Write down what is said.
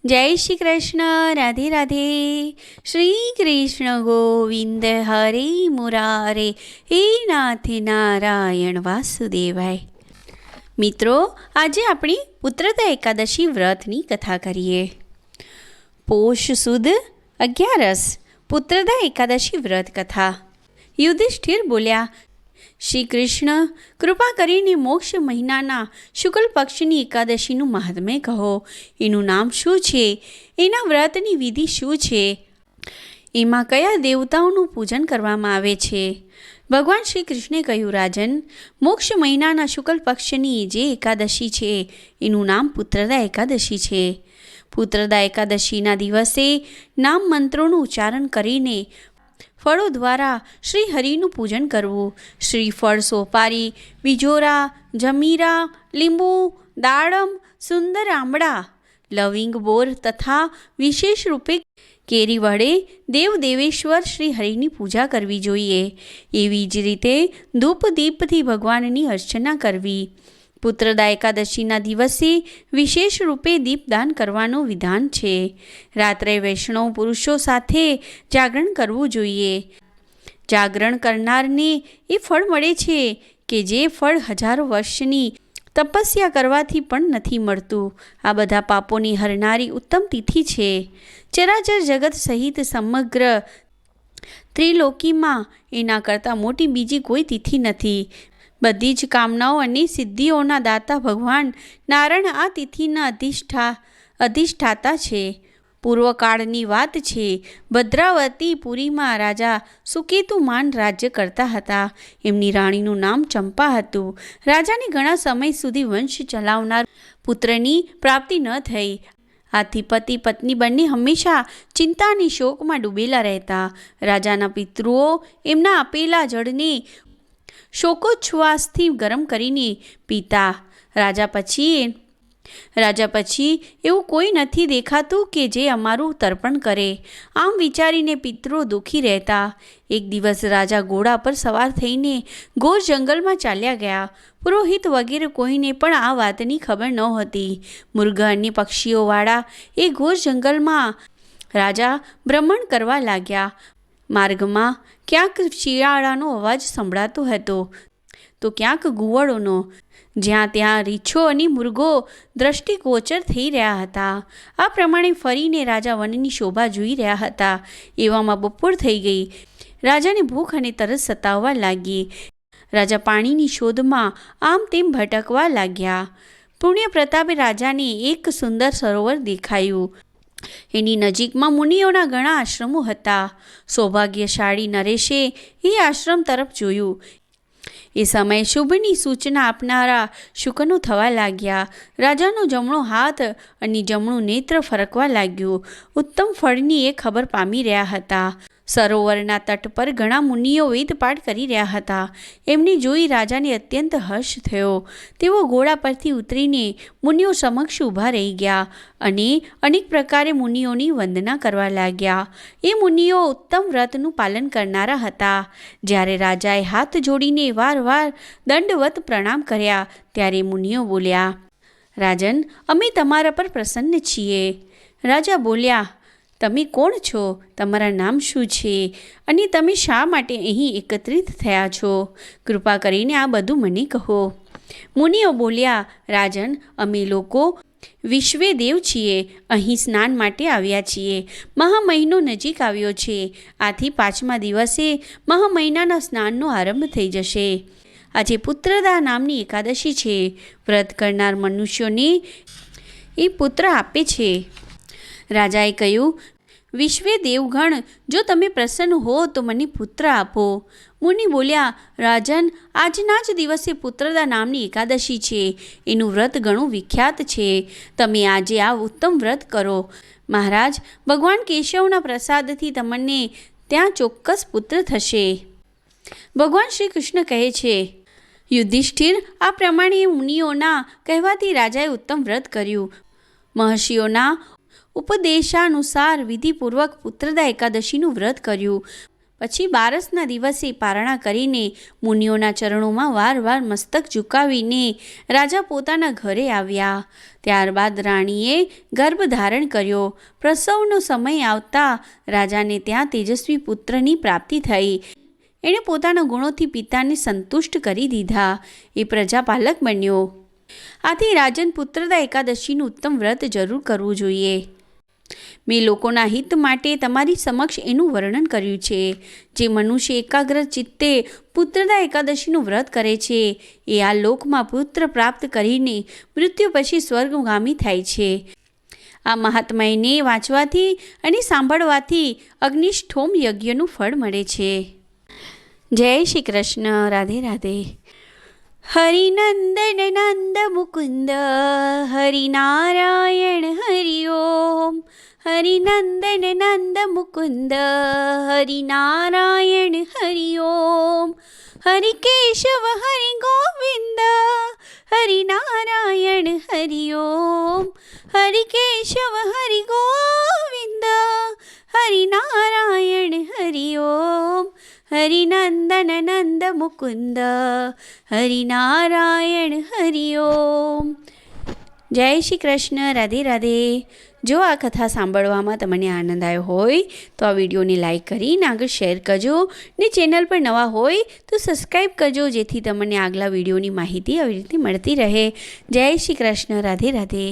जय श्री कृष्ण। राधे राधे। श्री कृष्ण गोविंद हरे मुरारे, हे नाथ नारायण वासुदेवाय। मित्रों, आज अपनी पुत्रदा एकादशी व्रतनी कथा करिए। पोष सुद 11 पुत्रदा एकादशी व्रत कथा। युधिष्ठिर बोल्या, श्री कृष्ण, कृपा करीने मोक्ष महीनाना शुक्ल पक्षनी एकादशीનું મહાત્મ્ય કહો। એનું નામ શું છે? એના વ્રતની વિધિ શું છે? એમાં કયા દેવતાઓનું પૂજન કરવામાં આવે છે? ભગવાન શ્રી કૃષ્ણે કહ્યું, રાજન, મોક્ષ મહિનાના શુક્લ પક્ષની જે એકાદશી છે એનું નામ પુત્રદા એકાદશી છે। પુત્રદા એકાદશીના દિવસે નામ મંત્રોનું ઉચ્ચારણ કરીને ફળો દ્વારા શ્રી હરિનું પૂજન કરવું। શ્રીફળ, સોપારી, બીજોરા, જમીરા, લીંબુ, દાડમ, સુંદર આંબળા, લવિંગ, બોર તથા વિશેષ રૂપે કેરી વડે દેવ દેવેશ્વર શ્રી હરિની પૂજા કરવી જોઈએ। એવી જ રીતે ધૂપ દીપથી ભગવાનની અર્ચના કરવી। પુત્રદા એકાદશીના દિવસે વિશેષ રૂપે દીપદાન કરવાનું વિધાન છે। રાત્રે વૈષ્ણવ પુરુષો સાથે જાગરણ કરવું જોઈએ। જાગરણ કરનારને એ ફળ મળે છે કે જે ફળ હજારો વર્ષની તપસ્યા કરવાથી પણ નથી મળતું। આ બધા પાપોની હરનારી ઉત્તમ તિથિ છે। ચરાચર જગત સહિત સમગ્ર ત્રિલોકીમાં એના કરતાં મોટી બીજી કોઈ તિથિ નથી। બધી જ કામનાઓ અને સિદ્ધિઓના દાતા ભગવાન નારાયણ આ તિથિના અધિષ્ઠાતા છે। પૂર્વકાળની વાત છે, ભદ્રાવતીપુરીમાં રાજા સુકેતુમાન રાજ્ય કરતા હતા। એમની રાણીનું નામ ચંપા હતું। રાજાને ઘણા સમય સુધી વંશ ચલાવનાર પુત્રની પ્રાપ્તિ ન થઈ। આથી પતિ પત્ની બંને હંમેશા ચિંતા અને શોકમાં ડૂબેલા રહેતા। રાજાના પિતૃઓ એમના આપેલા જળને શોકોચ્છ્વાસથી ગરમ કરીને પીતા। રાજા પછી એવું કોઈ નથી દેખાતું કે જે અમારું તર્પણ કરે, આમ વિચારીને પિતૃઓ દુઃખી રહેતા। એક દિવસ રાજા ઘોડા પર સવાર થઈને ઘોર જંગલમાં ચાલ્યા ગયા। પુરોહિત વગેરે કોઈને પણ આ વાતની ખબર નહોતી। મૃગ અને પક્ષીઓવાળા એ ઘોર જંગલમાં રાજા ભ્રમણ કરવા લાગ્યા। માર્ગમાં ક્યાંક શિયાળાનો અવાજ સંભળાતો હતો તો ક્યાંક ઘુવડોનો। જ્યાં ત્યાં રીંછો અને મૃગો દ્રષ્ટિગોચર થઈ રહ્યા હતા। આ પ્રમાણે ફરીને રાજા વનની શોભા જોઈ રહ્યા હતા। એવામાં બપોર થઈ ગઈ। રાજાને ભૂખ અને તરસ સતાવવા લાગી। રાજા પાણીની શોધમાં આમ તેમ ભટકવા લાગ્યા। પુણ્ય પ્રતાપે રાજાને એક સુંદર સરોવર દેખાયું। એની નજીકમાં મુનિઓના ઘણા આશ્રમો હતા। સૌભાગ્યશાળી નરેશે એ આશ્રમ તરફ જોયું। એ સમયે શુભની સૂચના આપનારા શુકનો થવા લાગ્યા। રાજાનો જમણો હાથ અને જમણું નેત્ર ફરકવા લાગ્યું। ઉત્તમ ફળની એ ખબર પામી રહ્યા હતા। સરોવરના તટ પર ઘણા મુનિઓ વેદપાઠ કરી રહ્યા હતા। એમને જોઈ રાજાને અત્યંત હર્ષ થયો। તેઓ ઘોડા પરથી ઉતરીને મુનિઓ સમક્ષ ઊભા રહી ગયા અને અનેક પ્રકારે મુનિઓની વંદના કરવા લાગ્યા। એ મુનિઓ ઉત્તમ વ્રતનું પાલન કરનારા હતા। જ્યારે રાજાએ હાથ જોડીને વારવાર દંડવત પ્રણામ કર્યા ત્યારે મુનિઓ બોલ્યા, રાજન, અમે તમારા પર પ્રસન્ન છીએ। રાજા બોલ્યા, તમે કોણ છો? તમારા નામ શું છે? અને તમે શા માટે અહીં એકત્રિત થયા છો? કૃપા કરીને આ બધું મને કહો। મુનિઓ બોલ્યા, રાજન, અમે લોકો વિશ્વે દેવ છીએ। અહીં સ્નાન માટે આવ્યા છીએ। મહામહિનો નજીક આવ્યો છે। આથી 5મા દિવસે મહામહિનાના સ્નાનનો આરંભ થઈ જશે। આજે પુત્રદા નામની એકાદશી છે। વ્રત કરનાર મનુષ્યોને એ પુત્ર આપે છે। રાજાએ કહ્યું, વિશ્વે દેવગણ, જો તમે પ્રસન્ન હો તો મને પુત્ર આપો। મુનિ બોલ્યા, રાજન, આજના જ દિવસે પુત્રદા નામની એકાદશી છે। એનું વ્રત ઘણું વિખ્યાત છે। તમે આજે આ ઉત્તમ વ્રત કરો। મહારાજ, ભગવાન કેશવના પ્રસાદથી તમને ત્યાં ચોક્કસ પુત્ર થશે। ભગવાન શ્રી કૃષ્ણ કહે છે, યુધિષ્ઠિર, આ પ્રમાણે મુનિઓના કહેવાથી રાજાએ ઉત્તમ વ્રત કર્યું। મહર્ષિઓના ઉપદેશાનુસાર વિધિપૂર્વક પુત્રદા એકાદશીનું વ્રત કર્યું। પછી બારસના દિવસે પારણા કરીને મુનિઓના ચરણોમાં વારવાર મસ્તક ઝુકાવીને રાજા પોતાના ઘરે આવ્યા. ત્યારબાદ રાણીએ ગર્ભ ધારણ કર્યો. પ્રસવનો સમય આવતા રાજાને ત્યાં તેજસ્વી પુત્રની પ્રાપ્તિ થઈ. એણે પોતાના ગુણોથી પિતાને સંતુષ્ટ કરી દીધા. એ પ્રજાપાલક બન્યો. આથી રાજન પુત્રદા એકાદશીનું ઉત્તમ વ્રત જરૂર કરવું જોઈએ. મેં લોકોના હિત માટે તમારી સમક્ષ એનું વર્ણન કર્યું છે. જે મનુષ્ય એકાગ્ર ચિત્તે પુત્રદા એકાદશીનું વ્રત કરે છે એ આ લોકમાં પુત્ર પ્રાપ્ત કરીને મૃત્યુ પછી સ્વર્ગગામી થાય છે. આ મહાત્માને વાંચવાથી અને સાંભળવાથી અગ્નિષ્ઠોમ યજ્ઞનું ફળ મળે છે. જય શ્રી કૃષ્ણ. રાધે રાધે. હરિનંદન નંદ મુકુંદ હરિનારાયણ હરિ ઓમ. હરિનંદન નંદ મુકુંદ હરિનારાયણ હરિ ઓમ. હરિ કેશવ હરિ ગોવિંદ હરિનારાયણ હરિ ઓમ. હરિ કેશવ હરિ ગોવિંદ હરિનારાયણ હરિ ઓમ. હરિનંદન નંદ મુકુંદ હરિનારાયણ હરિ ઓમ. જય શ્રી કૃષ્ણ. રાધે રાધે. જો આ કથા સાંભળવામાં તમને આનંદ આવ્યો હોય તો આ વિડીયોને લાઈક કરીને આગળ શેર કરજો ને ચેનલ પર નવા હોય તો સબસ્ક્રાઈબ કરજો, જેથી તમને આગલા વિડીયોની માહિતી આવી રીતે મળતી રહે. જય શ્રી કૃષ્ણ. રાધે રાધે.